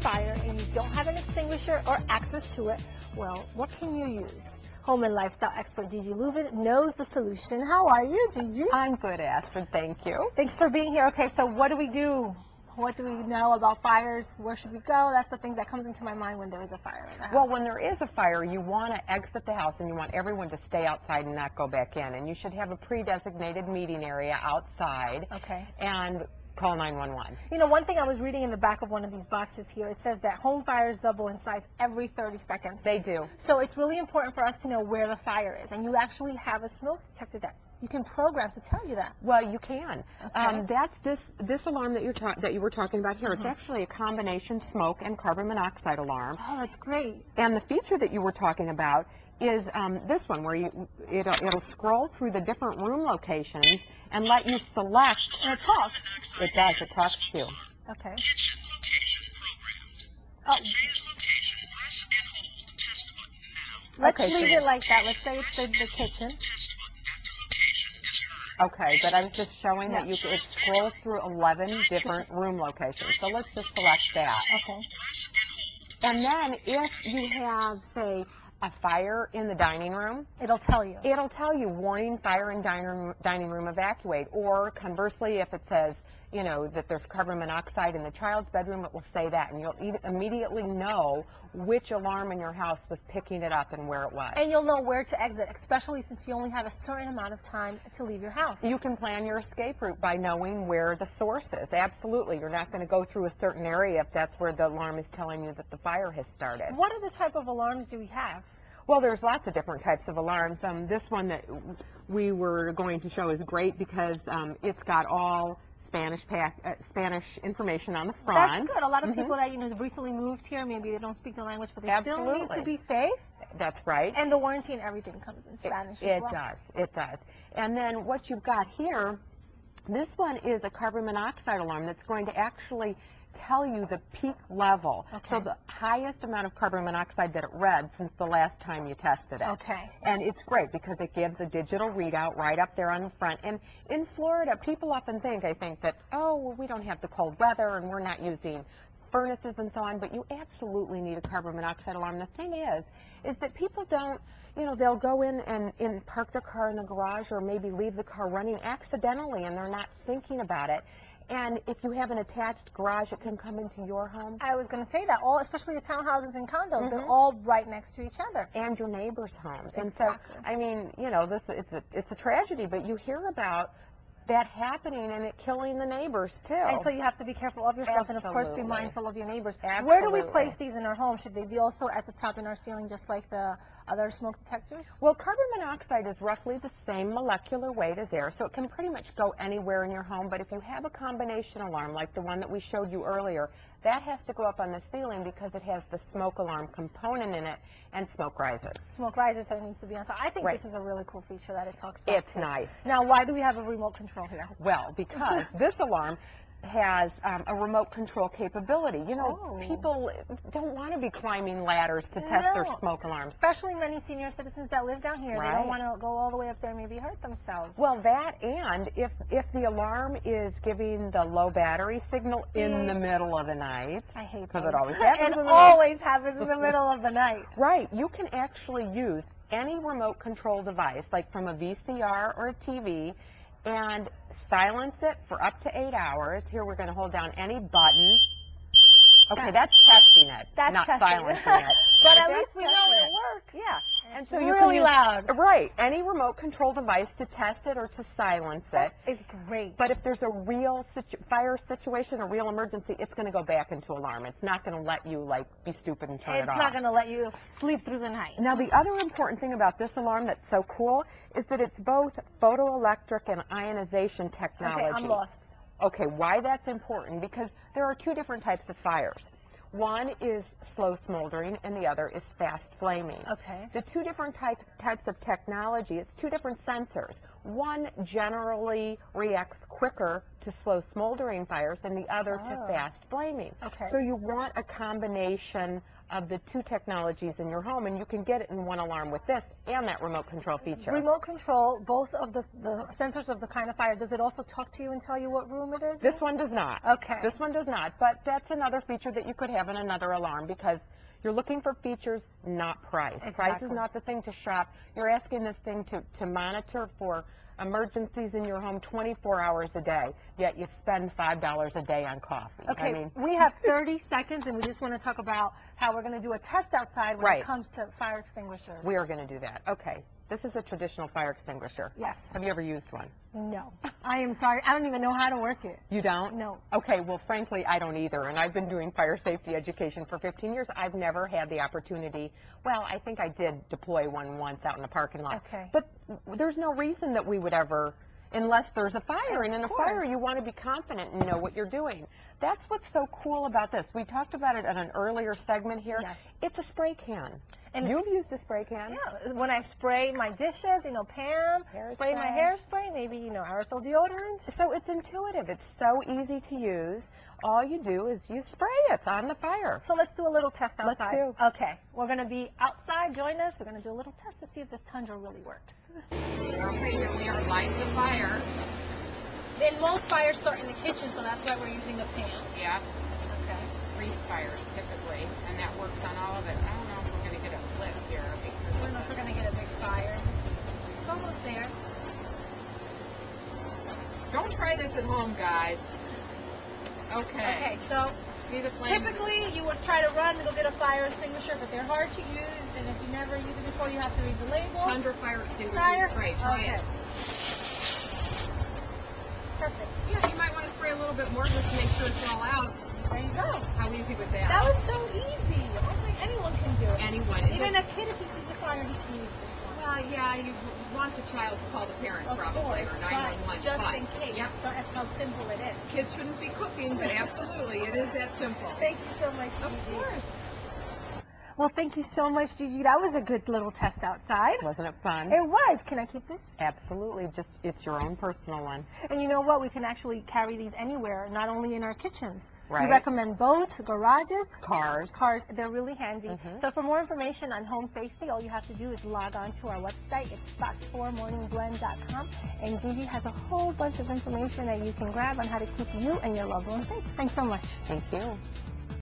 fire and you don't have an extinguisher or access to it, well, what can you use? Home and lifestyle expert Gigi Lubin knows the solution. How are you, Gigi? I'm good, Astrid. Thank you. Thanks for being here. Okay, so what do we do? What do we know about fires? Where should we go? That's the thing that comes into my mind when there is a fire in the house. Well, when there is a fire, you want to exit the house and you want everyone to stay outside and not go back in. And you should have a pre-designated meeting area outside. Okay. And call 911. You know, one thing I was reading in the back of one of these boxes here, it says that home fires double in size every 30 seconds. They do. So it's really important for us to know where the fire is. And you actually have a smoke detector that you can program to tell you that. Well, you can. Okay. That's this alarm that you were talking about here. It's actually a combination smoke and carbon monoxide alarm. Oh, that's great. And the feature that you were talking about is this one, where it'll scroll through the different room locations and let you select. And it talks. It does. It talks to you. Okay. Kitchen location programmed. Oh. Change location, press and hold the test button now. Let's Okay, leave so it like that. Let's say it's the kitchen. Test button after location is heard. Okay, but I was just showing that it scrolls through 11 different room locations. So let's just select that. Okay. Press and hold. And then if you have, say, a fire in the dining room, It'll tell you. it'll tell you, warning, fire in dining room, evacuate. Or conversely, if it says, you know, that there's carbon monoxide in the child's bedroom, it will say that. And you'll immediately know which alarm in your house was picking it up and where it was. And you'll know where to exit, especially since you only have a certain amount of time to leave your house. You can plan your escape route by knowing where the source is. Absolutely. You're not going to go through a certain area if that's where the alarm is telling you that the fire has started. What are the type of alarms do we have? Well, there's lots of different types of alarms. This one that we were going to show is great because it's got all Spanish information on the front. That's good. A lot of people that, you know, have recently moved here, maybe they don't speak the language, but they still need to be safe. That's right. And the warranty and everything comes in Spanish as well. It does. It does. And then what you've got here, this one is a carbon monoxide alarm that's going to actually tell you the peak level. Okay. So the highest amount of carbon monoxide that it read since the last time you tested it. Okay. And it's great because it gives a digital readout right up there on the front. And in Florida, people often think, I think that, oh, well, we don't have the cold weather and we're not using furnaces and so on, but you absolutely need a carbon monoxide alarm. The thing is that people don't, you know, they'll go in and park their car in the garage or maybe leave the car running accidentally and they're not thinking about it. And if you have an attached garage, it can come into your home. I was going to say that, especially the townhouses and condos, they're all right next to each other. And your neighbors' homes. Exactly. And so, I mean, you know, it's a tragedy, but you hear about that happening and it killing the neighbors too. And so you have to be careful of yourself and of course be Absolutely. mindful of your neighbors. Absolutely. Where do we place these in our home? Should they be also at the top in our ceiling just like the other smoke detectors? Well, carbon monoxide is roughly the same molecular weight as air, so it can pretty much go anywhere in your home. But if you have a combination alarm like the one that we showed you earlier, that has to go up on the ceiling because it has the smoke alarm component in it, and smoke rises. Smoke rises, so it needs to be on top. I think Right. this is a really cool feature that it talks about. It's nice. Now, why do we have a remote control here? Well, because this alarm has a remote control capability. You know, Oh. people don't want to be climbing ladders to test their No. smoke alarms. Especially many senior citizens that live down here. They Right. don't want to go all the way up there and maybe hurt themselves. Well, that, and if the alarm is giving the low battery signal in the middle of the night, I hate because those. it always happens. It always happens in the middle of the night. Right, you can actually use any remote control device, like from a VCR or a TV, and silence it for up to 8 hours. Here we're going to hold down any button. Okay, that's testing it, That's not testing silencing it. it. But at That's least we know testing it works. Yeah, and It's so you really can use, loud. Right, any remote control device to test it or to silence it. It's great. But if there's a real fire situation, a real emergency, it's going to go back into alarm. It's not going to let you, like, be stupid and turn it It's off. not going to let you sleep through the night. Now, the other important thing about this alarm that's so cool is that it's both photoelectric and ionization technology. Okay, I'm lost. Okay, why that's important? Because there are two different types of fires. One is slow smoldering and the other is fast flaming. Okay. The two different types of technology, it's two different sensors. one generally reacts quicker to slow smoldering fires than the other to Oh. fast flaming. Okay. So you want a combination of the two technologies in your home, and you can get it in one alarm with this and that remote control feature. Remote control, both of the sensors of the kind of fire. Does it also talk to you and tell you what room it is? This one does not. Okay. This one does not, but that's another feature that you could have in another alarm because you're looking for features, not price. Price is Exactly. not the thing to shop. You're asking this thing to monitor for emergencies in your home 24 hours a day, yet you spend $5 a day on coffee. Okay, I mean, we have 30 seconds, and we just want to talk about how we're going to do a test outside when Right. it comes to fire extinguishers. we are going to do that. Okay. This is a traditional fire extinguisher. Yes. Have you ever used one? No. I am sorry. I don't even know how to work it. You don't? No. Okay, well, frankly, I don't either, and I've been doing fire safety education for 15 years. I've never had the opportunity. Well, I think I did deploy one once out in the parking lot. Okay. But there's no reason that we would ever, unless there's a fire, and in a course. fire, you want to be confident and know what you're doing. That's what's so cool about this. We talked about it in an earlier segment here. Yes. It's a spray can. And You've used a spray can? Yeah, when I spray my dishes, Pam, spray my hairspray, maybe, aerosol deodorant. So it's intuitive. It's so easy to use. All you do is you spray it on the fire. So let's do a little test Let's outside. do. Okay, we're going to be outside. Join us. We're going to do a little test to see if this Tundra really works. Okay, here we are lighting the fire. Then most fires start in the kitchen, so that's why we're using a pan. Yeah, Okay. grease fires typically, and that works on all of it. I don't know if we're going to get a flip here because I don't know if we're going to get a big fire. It's almost there. don't try this at home, guys. Okay, so See the flames? typically you would try to run to go get a fire extinguisher, but they're hard to use, and if you never use it before, you have to read the label. Tundra Fire Extinguishing Fire? Spray. Try Okay. it. Perfect. Yeah, you might want to spray a little bit more just to make sure it's all out. There you go. How easy was that? That was so easy. I don't think anyone can do it. Anyone. Even a kid, if he sees a fire, he can use this one. Well, yeah, you want the child to call the parent Of probably, course, or but 911. just but, in case. Yep. That's how simple it is. Kids shouldn't be cooking, but absolutely, it is that simple. Thank you so much, Gigi. Of course. Well, thank you so much, Gigi. That was a good little test outside. Wasn't it fun? It was. Can I keep this? Absolutely. Just, it's your own personal one. And you know what? We can actually carry these anywhere, not only in our kitchens. Right. We recommend boats, garages, Cars. They're really handy. Mhm. So for more information on home safety, all you have to do is log on to our website. It's fox4morningblend.com. And Gigi has a whole bunch of information that you can grab on how to keep you and your loved ones safe. Thanks so much. Thank you.